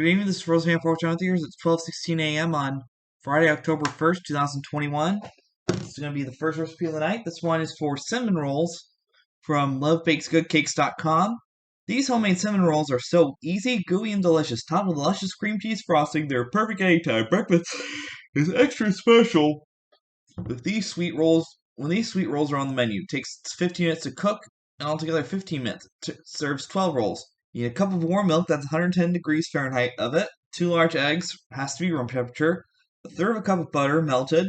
Good evening, this is Roseanne Fortune Theaters. It's 12:16 a.m. on Friday, October 1st, 2021. This is going to be the first recipe of the night. This one is for cinnamon rolls from lovebakesgoodcakes.com. These homemade cinnamon rolls are so easy, gooey, and delicious. Topped with luscious cream cheese frosting, they're perfect anytime. Breakfast is extra special with these sweet rolls. When these sweet rolls are on the menu, it takes 15 minutes to cook and altogether 15 minutes. Serves 12 rolls. You need a cup of warm milk, that's 110 degrees Fahrenheit of it. 2 large eggs, has to be room temperature. A third of a cup of butter, melted.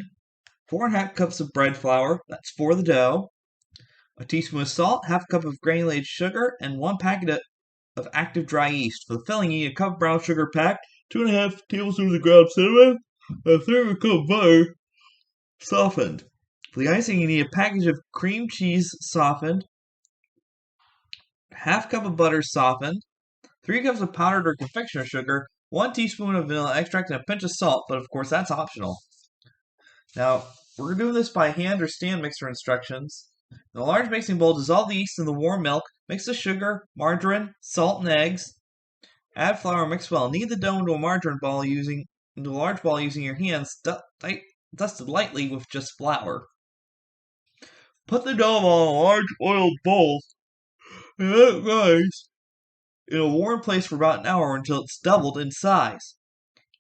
4.5 cups of bread flour, that's for the dough. A teaspoon of salt, half a cup of granulated sugar, and 1 packet of active dry yeast. For the filling, you need a cup of brown sugar packed, 2.5 tablespoons of ground cinnamon, a third of a cup of butter, softened. For the icing, you need a package of cream cheese softened, half cup of butter softened, 3 cups of powdered or confectioner sugar, 1 teaspoon of vanilla extract, and a pinch of salt, but of course that's optional. Now, we're doing this by hand or stand mixer instructions. In a large mixing bowl, dissolve the yeast in the warm milk, mix the sugar, margarine, salt, and eggs. Add flour and mix well. Knead the dough into a large ball using your hands, dusted lightly with just flour. Put the dough on a large oiled bowl and let it rise in a warm place for about an hour until it's doubled in size.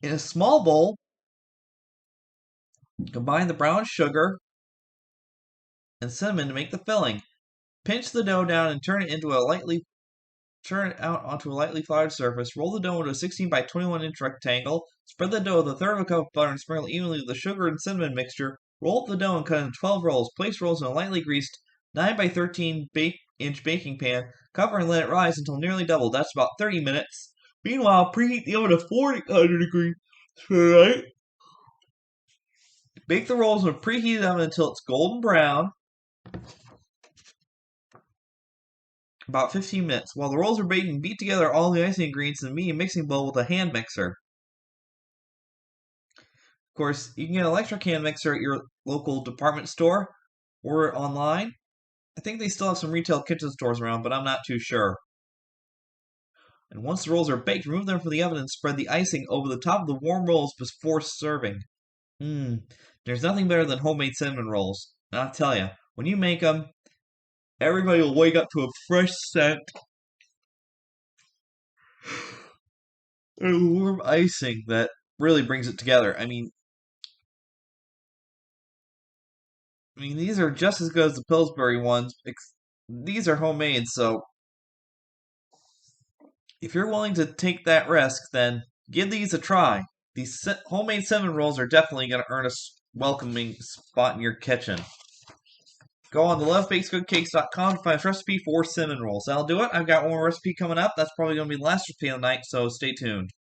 In a small bowl, combine the brown sugar and cinnamon to make the filling. Pinch the dough down and turn it out onto a lightly floured surface. Roll the dough into a 16 by 21 inch rectangle. Spread the dough with a third of a cup of butter and sprinkle evenly with the sugar and cinnamon mixture. Roll up the dough and cut into 12 rolls. Place rolls in a lightly greased 9 by 13 inch baking pan. Cover and let it rise until nearly doubled. That's about 30 minutes. Meanwhile, preheat the oven to 400 degrees Fahrenheit. Bake the rolls in a preheated oven until it's golden brown. About 15 minutes. While the rolls are baking, beat together all the icing ingredients in a medium mixing bowl with a hand mixer. Of course, you can get an electric hand mixer at your local department store or online. I think they still have some retail kitchen stores around, but I'm not too sure. And once the rolls are baked, remove them from the oven and spread the icing over the top of the warm rolls before serving. There's nothing better than homemade cinnamon rolls. And I'll tell you, when you make them, everybody will wake up to a fresh scent and warm icing that really brings it together. I mean, these are just as good as the Pillsbury ones. These are homemade, so if you're willing to take that risk, then give these a try. These homemade cinnamon rolls are definitely going to earn a welcoming spot in your kitchen. Go on to lovebakesgoodcakes.com to find a recipe for cinnamon rolls. That'll do it. I've got one more recipe coming up. That's probably going to be the last recipe of the night, so stay tuned.